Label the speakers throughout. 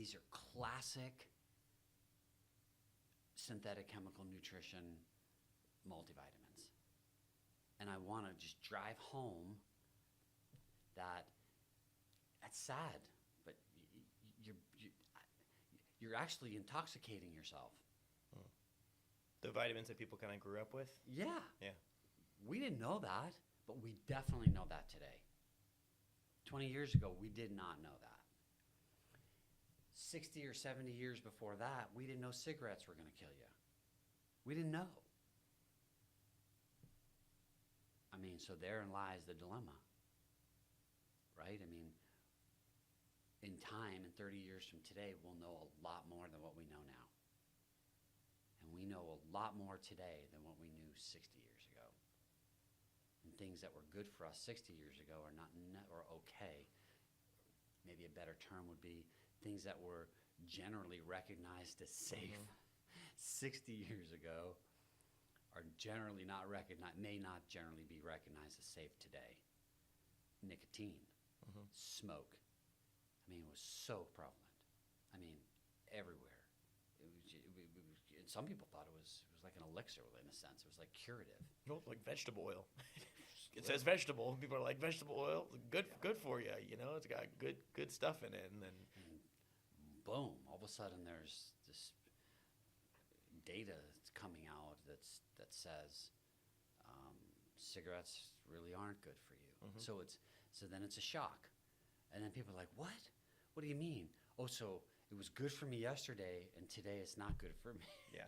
Speaker 1: these are classic synthetic chemical nutrition multivitamins. And I want to just drive home that that's sad, but you're actually intoxicating yourself.
Speaker 2: The vitamins that people kind of grew up with?
Speaker 1: Yeah.
Speaker 2: Yeah.
Speaker 1: We didn't know that, but we definitely know that today. 20 years ago, we did not know that. 60 or 70 years before that, we didn't know cigarettes were going to kill you. We didn't know. I mean, so therein lies the dilemma, right? I mean, in time, in 30 years from today, we'll know a lot more than what we know now. And we know a lot more today than what we knew 60 years ago. And things that were good for us 60 years ago are not or okay. Maybe a better term would be things that were generally recognized as safe 60 years ago are generally not recognized, may not generally be recognized as safe today. Nicotine, smoke. I mean, it was so prevalent. I mean, everywhere. Some people thought it was like an elixir in a sense. It was like curative.
Speaker 2: Well, like vegetable oil. It says vegetable. People are like, vegetable oil, good for you. You know, it's got good stuff in it. And then,
Speaker 1: boom! All of a sudden, there's this data that's coming out that says cigarettes really aren't good for you. So then it's a shock, and then people are like, "What? What do you mean? Oh, so it was good for me yesterday, and today it's not good for me."
Speaker 2: Yeah.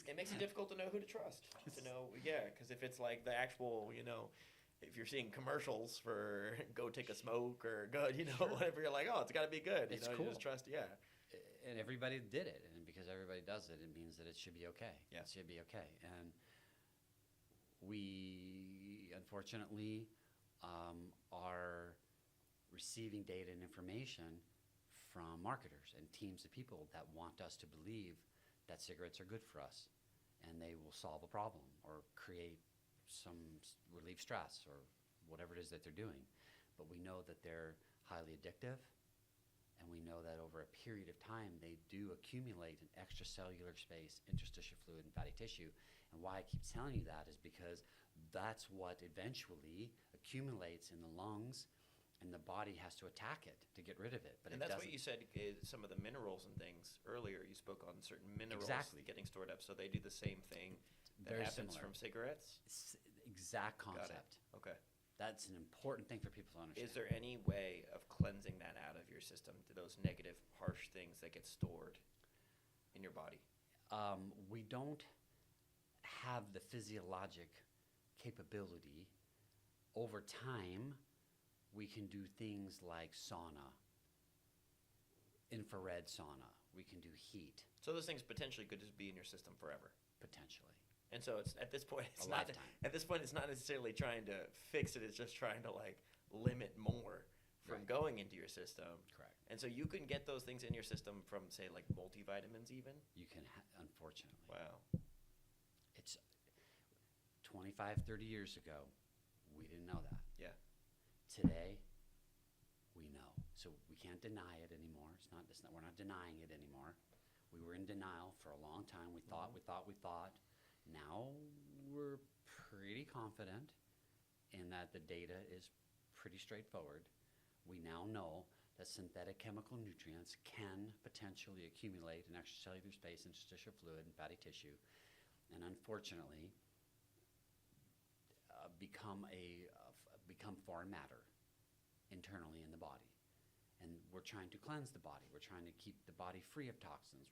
Speaker 2: It makes it difficult to know who to trust. To know, because if it's like the actual, if you're seeing commercials for go take a smoke or go, whatever, you're like, oh, it's got to be good.
Speaker 1: It's
Speaker 2: cool. You just trust,
Speaker 1: And everybody did it, and because everybody does it, it means that it should be okay.
Speaker 2: Yeah.
Speaker 1: It should be okay. And we, unfortunately, are receiving data and information from marketers and teams of people that want us to believe that cigarettes are good for us and they will solve a problem or create some relieve stress or whatever it is that they're doing. But we know that they're highly addictive, and we know that over a period of time they do accumulate in extracellular space, interstitial fluid, and fatty tissue. And why I keep telling you that is because that's what eventually accumulates in the lungs, and the body has to attack it to get rid of it. But
Speaker 2: and that's what you said, some of the minerals and things earlier. You spoke on certain minerals getting stored up, so they do the same thing that
Speaker 1: Very
Speaker 2: happens
Speaker 1: similar.
Speaker 2: from cigarettes?
Speaker 1: Exact concept.
Speaker 2: Okay.
Speaker 1: That's an important thing for people to understand.
Speaker 2: Is there any way of cleansing that out of your system, to those negative, harsh things that get stored in your body?
Speaker 1: We don't have the physiologic capability. Over time, we can do things like sauna, infrared sauna. We can do heat.
Speaker 2: So those things potentially could just be in your system forever.
Speaker 1: Potentially.
Speaker 2: And so it's at this point, it's not necessarily trying to fix it. It's just trying to limit more from going into your system.
Speaker 1: Correct.
Speaker 2: And so you can get those things in your system from, say, like multivitamins even?
Speaker 1: You can, unfortunately.
Speaker 2: Wow.
Speaker 1: It's 25, 30 years ago, we didn't know that.
Speaker 2: Yeah.
Speaker 1: Today, we know. So we can't deny it anymore. We're not denying it anymore. We were in denial for a long time. We thought. Now we're pretty confident in that the data is pretty straightforward. We now know that synthetic chemical nutrients can potentially accumulate in extracellular space, interstitial fluid, and fatty tissue, and unfortunately become foreign matter internally in the body. And we're trying to cleanse the body. We're trying to keep the body free of toxins.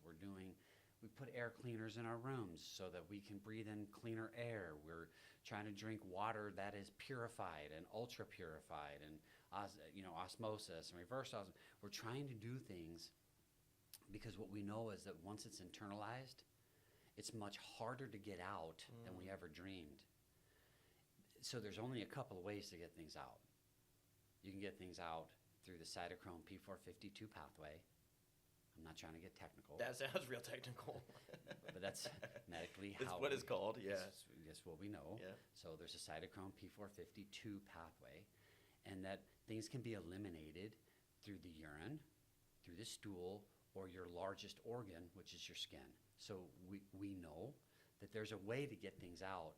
Speaker 1: We put air cleaners in our rooms so that we can breathe in cleaner air. We're trying to drink water that is purified and ultra purified and osmosis and reverse osmosis. We're trying to do things because what we know is that once it's internalized, it's much harder to get out than we ever dreamed. So there's only a couple of ways to get things out. You can get things out through the cytochrome P452 pathway. I'm not trying to get technical.
Speaker 2: That sounds real technical.
Speaker 1: But that's medically
Speaker 2: It's what it's called, yeah.
Speaker 1: That's what we know.
Speaker 2: Yeah.
Speaker 1: So there's a cytochrome P452 pathway, and that things can be eliminated through the urine, through the stool or your largest organ, which is your skin. So we know that there's a way to get things out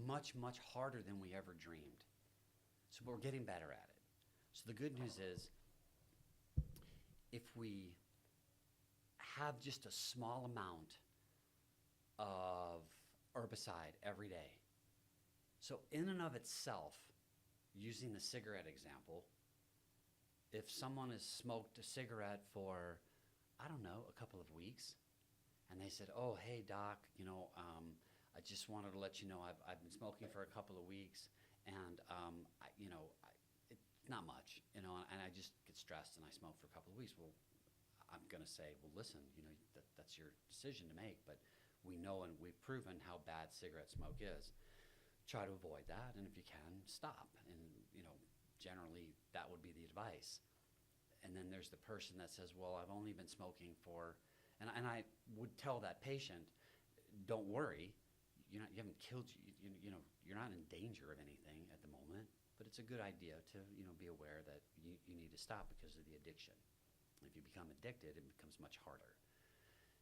Speaker 1: much, much harder than we ever dreamed. So we're getting better at it. So the good news is, if we have just a small amount of herbicide every day, so in and of itself, using the cigarette example, if someone has smoked a cigarette for, I don't know, a couple of weeks, and they said, oh, hey, doc, I just wanted to let you know I've been smoking for a couple of weeks, and it's not much, and I just get stressed and I smoke for a couple of weeks. Well, I'm going to say, well, listen, that's your decision to make, but we know and we've proven how bad cigarette smoke is. Try to avoid that, and if you can, stop. And generally that would be the advice. And then there's the person that says, well, I've only been smoking for, and I would tell that patient, don't worry, you haven't killed you're not in danger of anything at the moment, but it's a good idea to be aware that you need to stop because of the addiction. If you become addicted, it becomes much harder.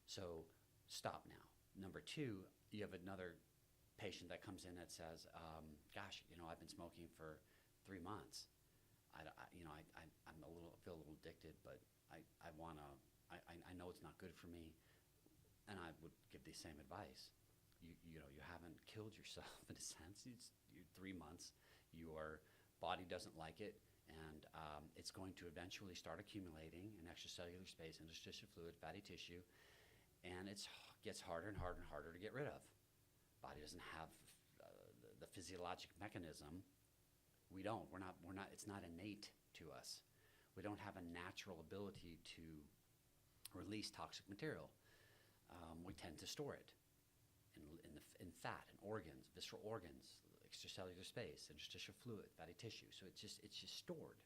Speaker 1: So stop now. Number two, you have another patient that comes in that says, gosh, I've been smoking for 3 months. I'm feel a little addicted, but I know it's not good for me. And I would give the same advice. You haven't killed yourself in a sense. You're 3 months. Your body doesn't like it, and it's going to eventually start accumulating in extracellular space, interstitial fluid, fatty tissue, and it gets harder and harder and harder to get rid of. Body doesn't have the physiologic mechanism. We don't. We're not. It's not innate to us. We don't have a natural ability to release toxic material. We tend to store it in fat and organs, visceral organs, extracellular space, interstitial fluid, fatty tissue. So it's just stored.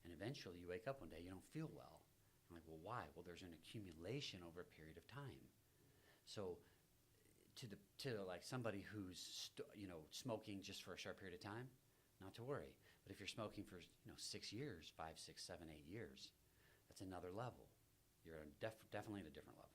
Speaker 1: And eventually you wake up one day, you don't feel well. I'm like, well, why? Well, there's an accumulation over a period of time. So to like somebody who's smoking just for a short period of time, not to worry. But if you're smoking for 6 years, 5, 6, 7, 8 years, that's another level. You're definitely at a different level.